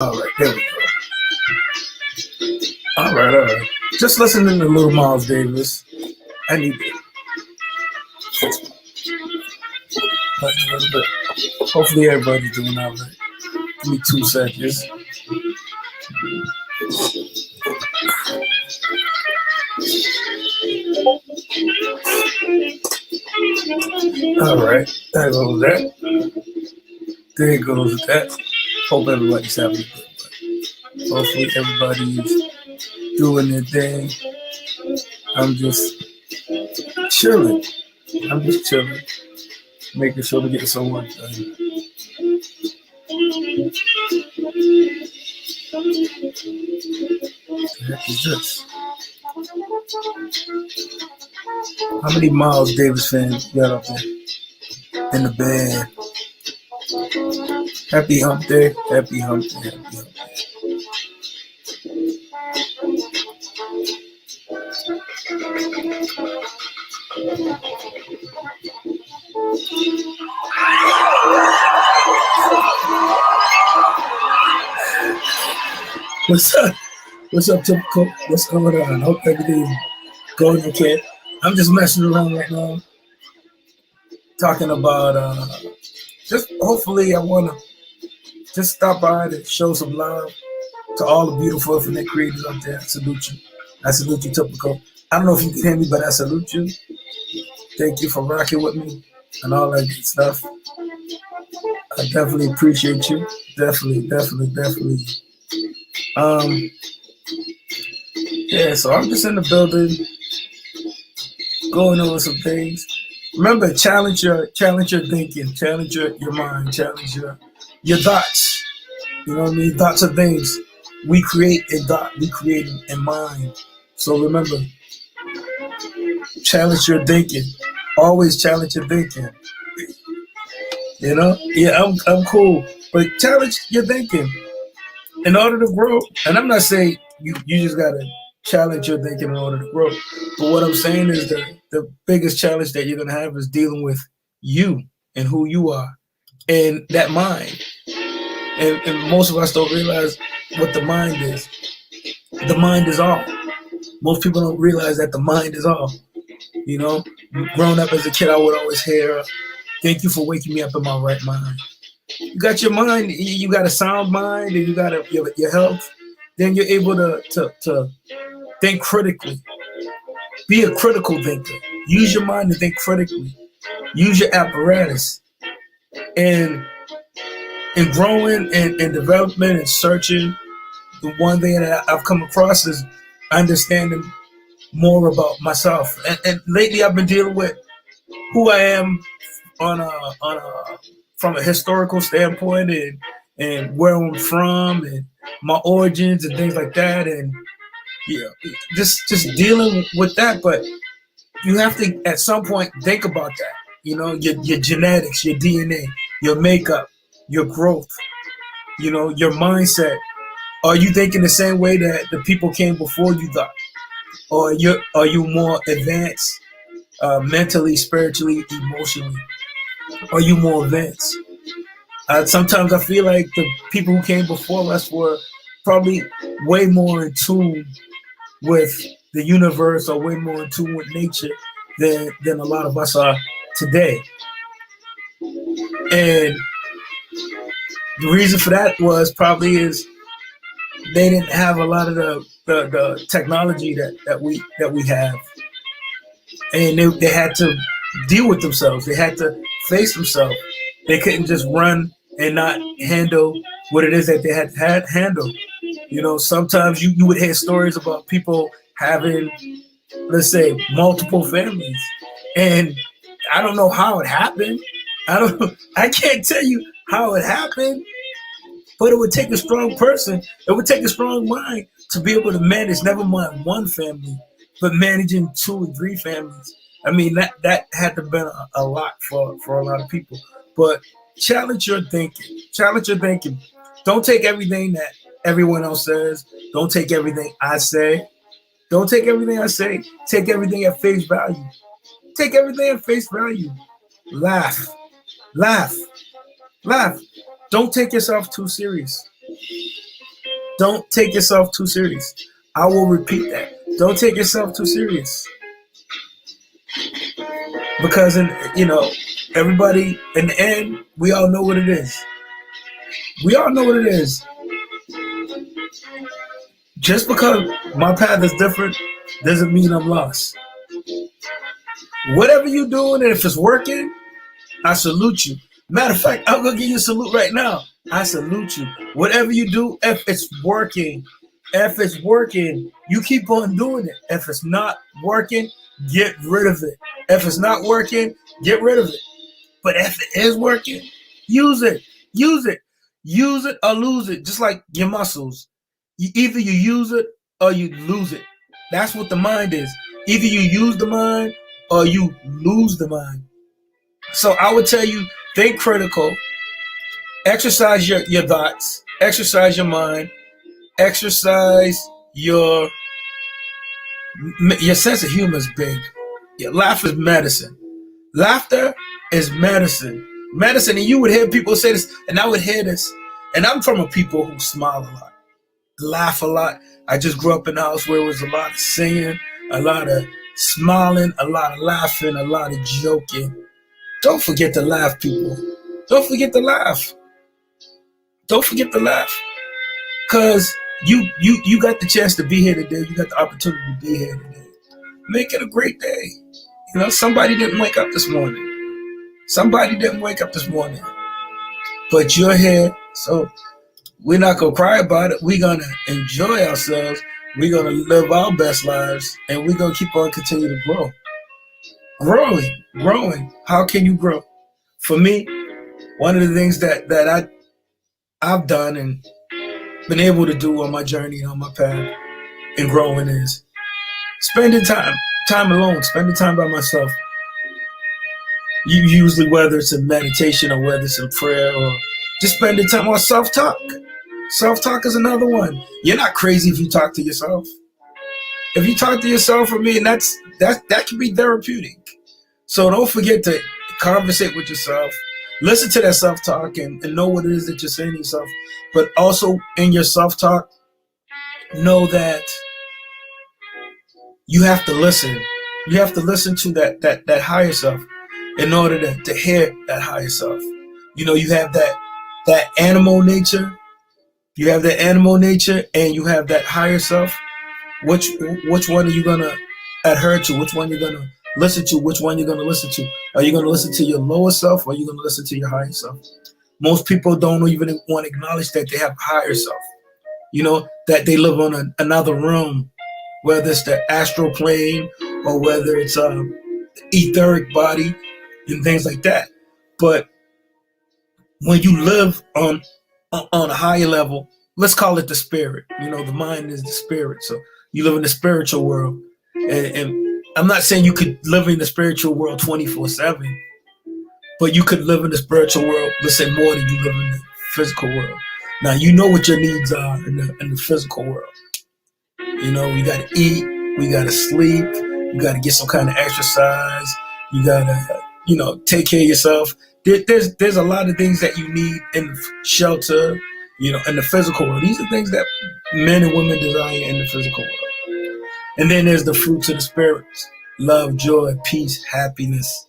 All right, there we go. All right, all right. Just listening to Little Miles Davis. I need to button a little bit. Hopefully, everybody's doing all right. Give me 2 seconds. All right, there goes that. There goes that. Hope everybody's having a good one. Hopefully, everybody's doing their thing. I'm just chilling. I'm just chilling, making sure to get some work done. What the heck is this? How many Miles Davis fans got up there in the band? Happy hump day, happy hump day, happy hump day. What's up? What's up, typical? What's going on? Hope everything's going okay. I'm just messing around right now, talking about just hopefully I want to just stop by to show some love to all the beautiful infinite creators out there. I salute you. I salute you, typical. I don't know if you can hear me, but I salute you. Thank you for rocking with me and all that good stuff. I definitely appreciate you. Definitely. Yeah, so I'm just in the building, going over some things. Remember, challenge your thinking, challenge your mind, challenge your thoughts. You know what I mean? Thoughts are things we create in thought, we create in mind. So remember, challenge your thinking. Always challenge your thinking. You know? Yeah, I'm cool. But challenge your thinking in order to grow. And I'm not saying you just gotta challenge your thinking in order to grow. But what I'm saying is that the biggest challenge that you're gonna have is dealing with you and who you are and that mind. And most of us don't realize what the mind is. The mind is all. Most people don't realize that the mind is all. You know, growing up as a kid, I would always hear, "Thank you for waking me up in my right mind." You got your mind, you got a sound mind, and you got your health. Then you're able to think critically. Be a critical thinker. Use your mind to think critically. Use your apparatus. And in growing and development and searching, the one thing that I've come across is understanding more about myself. And lately, I've been dealing with who I am from a historical standpoint and where I'm from and my origins and things like that. And yeah, just dealing with that. But you have to at some point think about that. You know, your genetics, your DNA, your makeup, your growth. You know, your mindset. Are you thinking the same way that the people came before you thought? Or are you more advanced mentally, spiritually, emotionally? Are you more advanced? Sometimes I feel like the people who came before us were probably way more in tune with the universe or way more in tune with nature than a lot of us are today. And the reason for that was probably is they didn't have a lot of the technology that we have, and they had to deal with themselves. They had to face themselves. They couldn't just run and not handle what it is that they had handle. You know, sometimes you would hear stories about people having, let's say, multiple families, and I don't know how it happened. I can't tell you how it happened, but it would take a strong person. It would take a strong mind to be able to manage, never mind one family, but managing 2 or 3 families. I mean, that had to have been a lot for a lot of people. But challenge your thinking. Challenge your thinking. Don't take everything that everyone else says. Don't take everything I say. Don't take everything I say. Take everything at face value. Take everything at face value. Laugh. Laugh. Laugh. Don't take yourself too serious. Don't take yourself too serious. I will repeat that. Don't take yourself too serious. Because everybody in the end, we all know what it is. We all know what it is. Just because my path is different doesn't mean I'm lost. Whatever you're doing, and if it's working, I salute you. Matter of fact, I'm gonna give you a salute right now. I salute you. Whatever you do, if it's working, you keep on doing it. If it's not working, get rid of it. If it's not working, get rid of it. But if it is working, use it. Use it. Use it or lose it. Just like your muscles. Either you use it or you lose it. That's what the mind is. Either you use the mind or you lose the mind. So I would tell you, think critical, exercise your thoughts, exercise your mind, exercise your sense of humor is big. Your laugh is medicine. Laughter is medicine. Medicine, and you would hear people say this, and I would hear this. And I'm from a people who smile a lot, laugh a lot. I just grew up in a house where it was a lot of singing, a lot of smiling, a lot of laughing, a lot of joking. Don't forget to laugh, people. Don't forget to laugh. Don't forget to laugh. Because you got the chance to be here today. You got the opportunity to be here today. Make it a great day. Somebody didn't wake up this morning. Somebody didn't wake up this morning. But you're here, so we're not going to cry about it. We're going to enjoy ourselves. We're going to live our best lives, and we're going to keep on continue to grow. Growing. How can you grow? For me, one of the things that I've done and been able to do on my journey, on my path, and growing is spending time alone, spending time by myself. Usually, whether it's in meditation or whether it's in prayer or just spending time on self-talk. Self-talk is another one. You're not crazy if you talk to yourself. If you talk to yourself, for me, and that can be therapeutic. So don't forget to conversate with yourself. Listen to that self-talk and know what it is that you're saying to yourself. But also in your self-talk, know that you have to listen. You have to listen to that higher self in order to hear that higher self. You have that animal nature. You have that animal nature and you have that higher self. Which one are you gonna adhere to? Which one you're gonna listen to? Which one you're gonna listen to? Are you gonna listen to your lower self or are you gonna listen to your higher self? Most people don't even want to acknowledge that they have a higher self. That they live on another realm, whether it's the astral plane or whether it's etheric body and things like that. But when you live on a higher level, let's call it the spirit. The mind is the spirit. So you live in the spiritual world. And I'm not saying you could live in the spiritual world 24/7, but you could live in the spiritual world, let's say, more than you live in the physical world. Now, you know what your needs are in the physical world. We got to eat, we got to sleep, you got to get some kind of exercise, you got to, take care of yourself. There's a lot of things that you need in shelter, in the physical world. These are things that men and women desire in the physical world. And then there's the fruits of the spirit: love, joy, peace, happiness.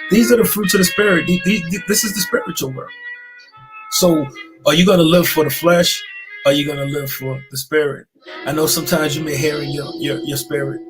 These are the fruits of the spirit. This is the spiritual world. So are you going to live for the flesh? Or are you going to live for the spirit? I know sometimes you may hear in your spirit,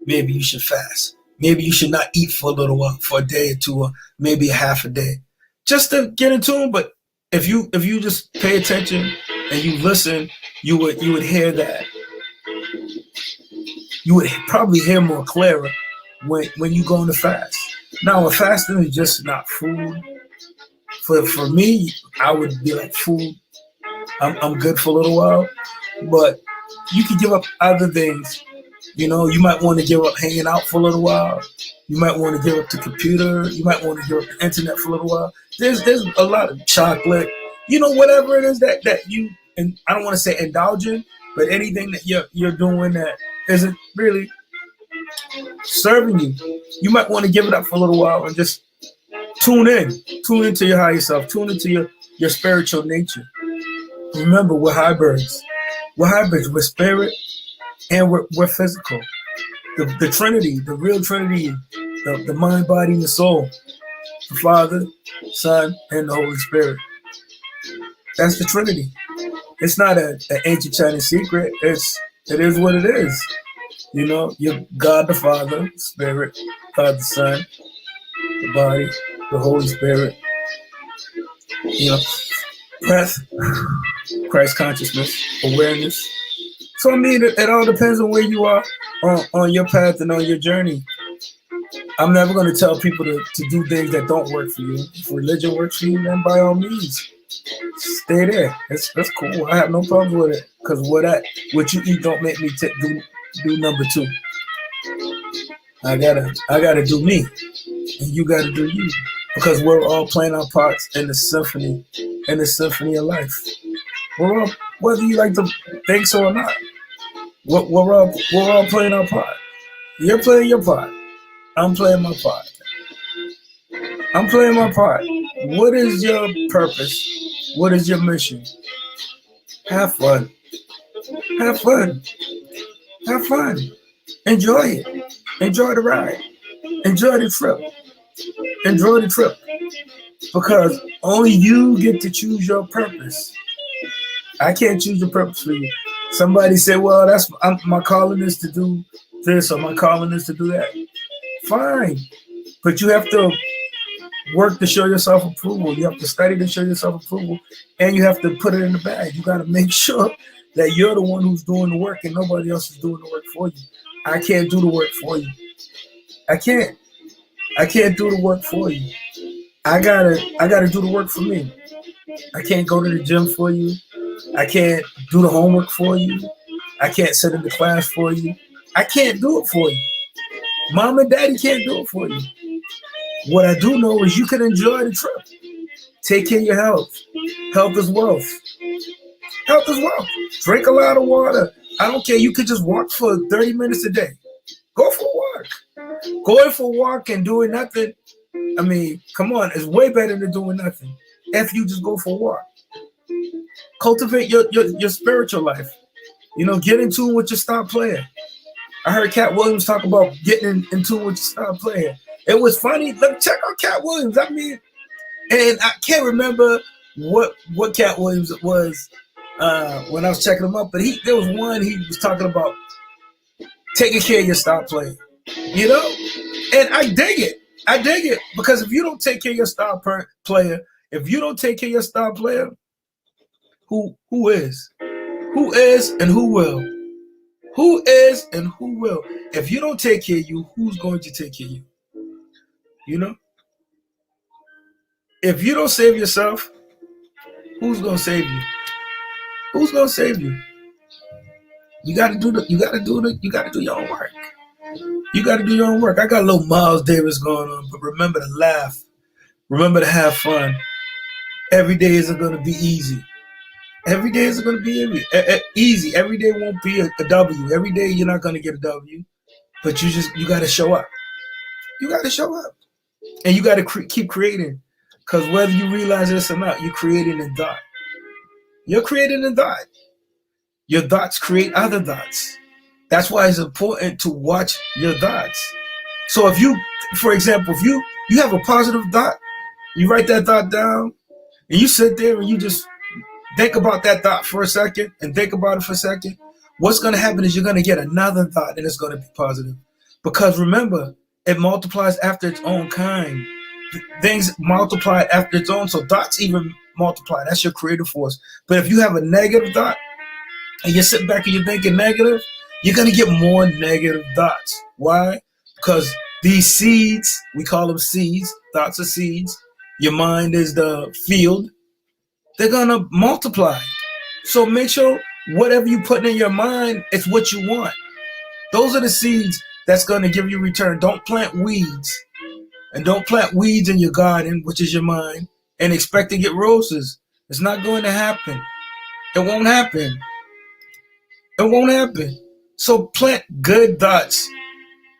maybe you should fast. Maybe you should not eat for a little while, for a day or two, or maybe a half a day, just to get in tune. But if you just pay attention and you listen, you would hear that. You would probably hear more clearer when you go on the fast. Now, fasting is just not food. For me, I would be like food. I'm good for a little while, but you can give up other things. You might want to give up hanging out for a little while. You might want to give up the computer. You might want to give up the internet for a little while. There's a lot of chocolate. Whatever it is that you, and I don't want to say indulge in, but anything that you're doing that isn't really serving you, you might want to give it up for a little while and just tune into your higher self, tune into your spiritual nature. Remember, we're hybrids. We're hybrids. We're spirit and we're physical. The Trinity, the real Trinity, the mind, body, and the soul, the Father, Son, and the Holy Spirit. That's the Trinity. It's not an ancient Chinese secret. It is what it is. You know, you're God the Father, Spirit, God the Son, the body, the Holy Spirit. You know, breath, Christ consciousness, awareness. So I mean, it all depends on where you are on your path and on your journey. I'm never going to tell people to do things that don't work for you. If religion works for you, then by all means, stay there. That's cool. I have no problem with it. Because what you eat don't make me do number two. I gotta do me, and you gotta do you. Because we're all playing our parts in the symphony of life. We're all, whether you like to think so or not, we're all playing our part. You're playing your part. I'm playing my part. I'm playing my part. What is your purpose? What is your mission? Have fun. Have fun. Have fun. Enjoy it. Enjoy the ride. Enjoy the trip. Enjoy the trip. Because only you get to choose your purpose. I can't choose your purpose for you. Somebody said, well, my calling is to do this or my calling is to do that. Fine. But you have to work to show yourself approval. You have to study to show yourself approval. And you have to put it in the bag. You got to make sure that you're the one who's doing the work and nobody else is doing the work for you. I can't do the work for you. I can't do the work for you. I gotta do the work for me. I can't go to the gym for you. I can't do the homework for you. I can't sit in the class for you. I can't do it for you. Mom and daddy can't do it for you. What I do know is you can enjoy the trip. Take care of your health. Health is wealth. Health is wealth. Drink a lot of water. I don't care. You could just walk for 30 minutes a day. Go for a walk. Going for a walk and doing nothing. I mean, come on. It's way better than doing nothing. If you just go for a walk. Cultivate your spiritual life. You know, get in tune with your star player. I heard Cat Williams talk about getting in tune with your star player. It was funny. Look, check out Cat Williams. I mean, and I can't remember what Cat Williams was when I was checking him up, but there was one he was talking about taking care of your star player. You know? And I dig it. I dig it. Because if you don't take care of your star player, if you don't take care of your star player, who is? Who is and who will? Who is and who will? If you don't take care of you, who's going to take care of you? You know? If you don't save yourself, who's going to save you? Who's going to save you? You got to do your own work. You got to do your own work. I got a little Miles Davis going on, but remember to laugh. Remember to have fun. Every day isn't going to be easy. Every day isn't going to be easy. Every day won't be a W. Every day you're not going to get a W, but you got to show up. You got to show up. And you got to keep creating, because whether you realize this or not, you're creating a dot. You're creating a dot. Your dots create other dots. That's why it's important to watch your dots. So if you, for example, if you have a positive dot, you write that dot down, and you sit there and you just think about that dot for a second and think about it for a second, what's going to happen is you're going to get another dot and it's going to be positive. Because remember, it multiplies after its own kind. Things multiply after its own, so dots even multiply. That's your creative force. But if you have a negative dot and you sit back and you're thinking negative, you're going to get more negative dots. Why? Because these seeds, we call them seeds, dots are seeds. Your mind is the field. They're going to multiply. So make sure whatever you put in your mind, it's what you want. Those are the seeds that's going to give you return. Don't plant weeds. And don't plant weeds in your garden, which is your mind, and expect to get roses. It's not going to happen. It won't happen. It won't happen. So plant good dots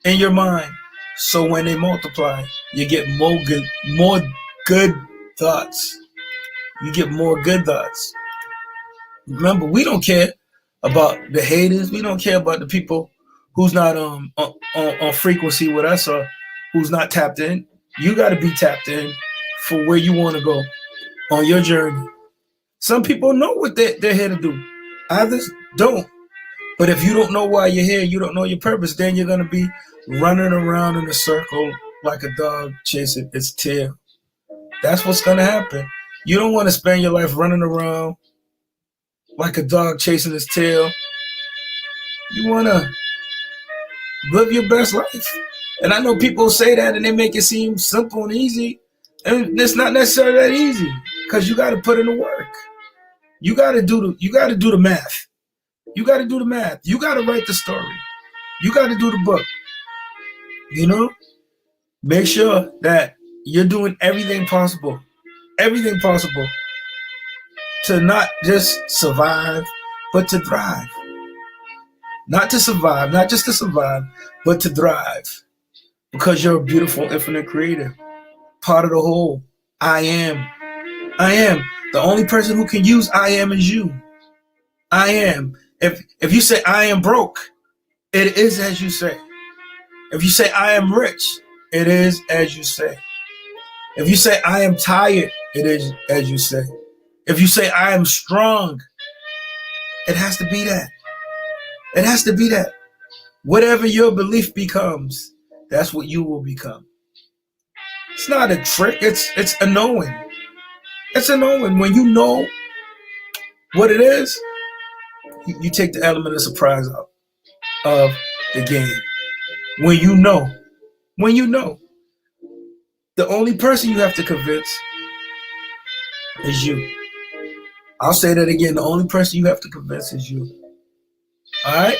in your mind. So when they multiply, you get more good dots. You get more good dots. Remember, we don't care. about the haters. We don't care about the people who's not on frequency with us or who's not tapped in. You got to be tapped in for where you want to go on your journey. Some people know what they're here to do. Others don't. But if you don't know why you're here, you don't know your purpose, then you're going to be running around in a circle like a dog chasing its tail. That's what's going to happen. You don't want to spend your life running around like a dog chasing its tail. You want to live your best life. And I know people say that and they make it seem simple and easy. And it's not necessarily that easy because you got to put in the work. You got to do the math. You got to do the math. You got to write the story. You got to do the book. You know, make sure that you're doing everything possible to not just survive, but to thrive. Not to survive, not just to survive, but to thrive. Because you're a beautiful, infinite creator. Part of the whole. I am. I am. The only person who can use I am is you. I am. If you say I am broke, it is as you say. If you say I am rich, it is as you say. If you say I am tired, it is as you say. If you say I am strong, it has to be that. It has to be that. Whatever your belief becomes, that's what you will become. It's not a trick, it's a knowing. It's a knowing. When you know what it is, you take the element of surprise out of the game. When you know, the only person you have to convince is you. I'll say that again. The only person you have to convince is you. All right?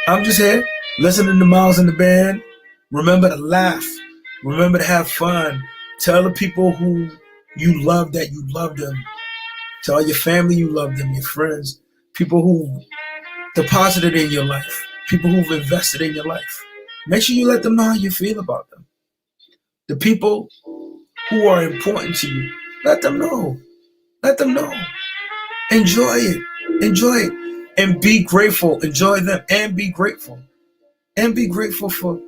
I'm just here listening to Miles and the band. Remember to laugh. Remember to have fun. Tell the people who you love that you love them. Tell your family you love them, your friends, people who deposited in your life, people who've invested in your life. Make sure you let them know how you feel about them. The people who are important to you, let them know. Let them know. Enjoy it. Enjoy it. And be grateful. Enjoy them and be grateful. And be grateful for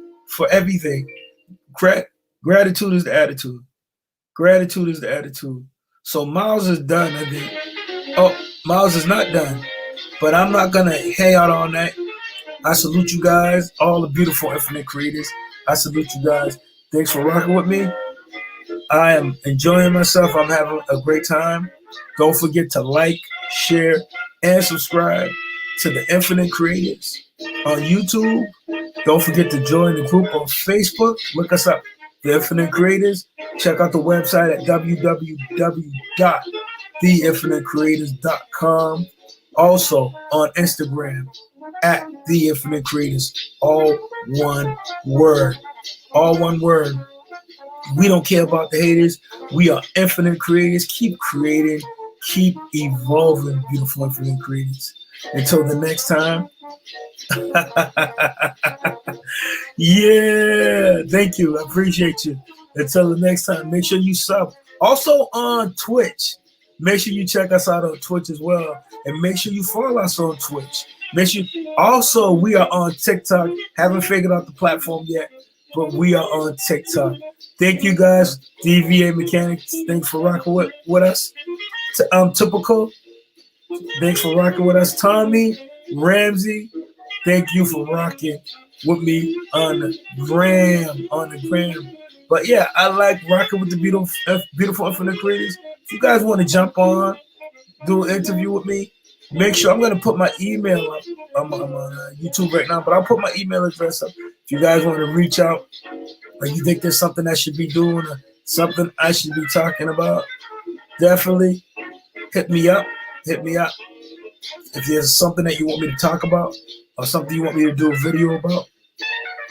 everything. Gratitude is the attitude. Gratitude is the attitude. So Miles is done, I think. Oh, Miles is not done. But I'm not going to hang out all night. I salute you guys, all the beautiful infinite creators. I salute you guys. Thanks for rocking with me. I am enjoying myself. I'm having a great time. Don't forget to like, share, and subscribe to the Infinite Creators on YouTube. Don't forget to join the group on Facebook. Look us up, The Infinite Creators. Check out the website at www.theinfinitecreators.com. Also on Instagram at The Infinite Creators. All one word. All one word. We don't care about the haters. We are infinite creators. Keep creating. Keep evolving, beautiful infinite creators. Until the next time. Yeah. Thank you. I appreciate you. Until the next time. Make sure you sub. Also on Twitch. Make sure you check us out on Twitch as well. And make sure you follow us on Twitch. Make sure. Also, we are on TikTok. Haven't figured out the platform yet, but we are on TikTok. Thank you guys, DVA Mechanics. Thanks for rocking with us. Typical. Thanks for rocking with us. Tommy, Ramsey, thank you for rocking with me on the gram. But yeah, I like rocking with the beautiful infinite creators. If you guys want to jump on, do an interview with me, make sure I'm going to put my email up. I'm on YouTube right now, but I'll put my email address up. If you guys want to reach out, or you think there's something I should be doing or something I should be talking about, definitely hit me up. Hit me up. If there's something that you want me to talk about or something you want me to do a video about,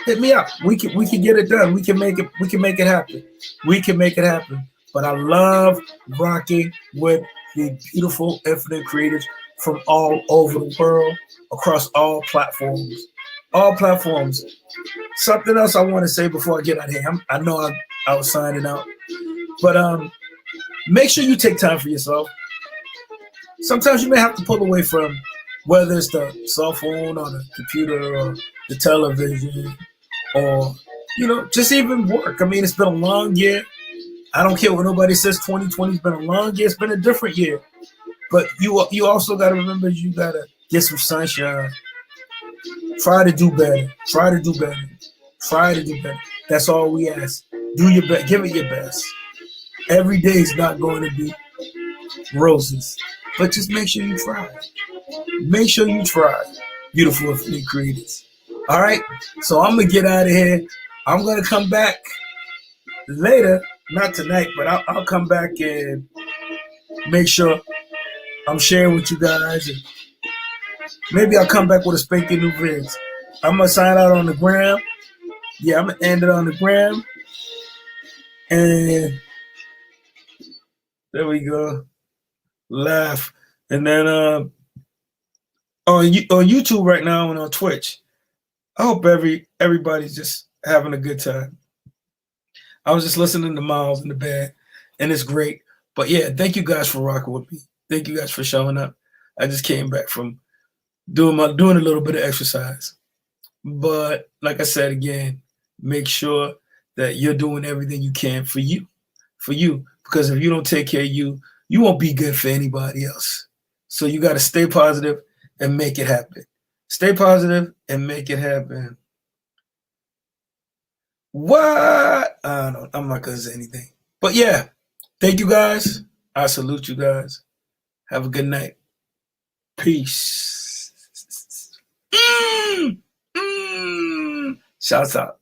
hit me up. We can get it done. We can make it happen. We can make it happen. But I love rocking with the beautiful infinite creators from all over the world, across all platforms. All platforms. Something else I want to say before I get out of here. I know I was signing out. But make sure you take time for yourself. Sometimes you may have to pull away from whether it's the cell phone or the computer or the television or, just even work. I mean, it's been a long year. I don't care what nobody says. 2020's been a long year. It's been a different year. But you also got to remember you got to get some sunshine. Try to do better. Try to do better. Try to do better. That's all we ask. Do your best. Give it your best. Every day is not going to be roses, but just make sure you try. Make sure you try. Beautiful Infinite Creators. All right. So I'm gonna get out of here. I'm gonna come back later, not tonight, but I'll come back and make sure I'm sharing with you guys. And maybe I'll come back with a spanking new vids. I'm gonna sign out on the gram. Yeah, I'm gonna end it on the gram. And there we go. Laugh. And then on YouTube right now and on Twitch. I hope everybody's just having a good time. I was just listening to Miles in the bed, and it's great. But yeah, thank you guys for rocking with me. Thank you guys for showing up. I just came back from doing a little bit of exercise. But like I said again, make sure that you're doing everything you can for you. Because if you don't take care of you, you won't be good for anybody else. So you got to stay positive and make it happen. Stay positive and make it happen. What? I don't know. I'm not going to say anything. But yeah, thank you guys. I salute you guys. Have a good night. Peace. Shouts out.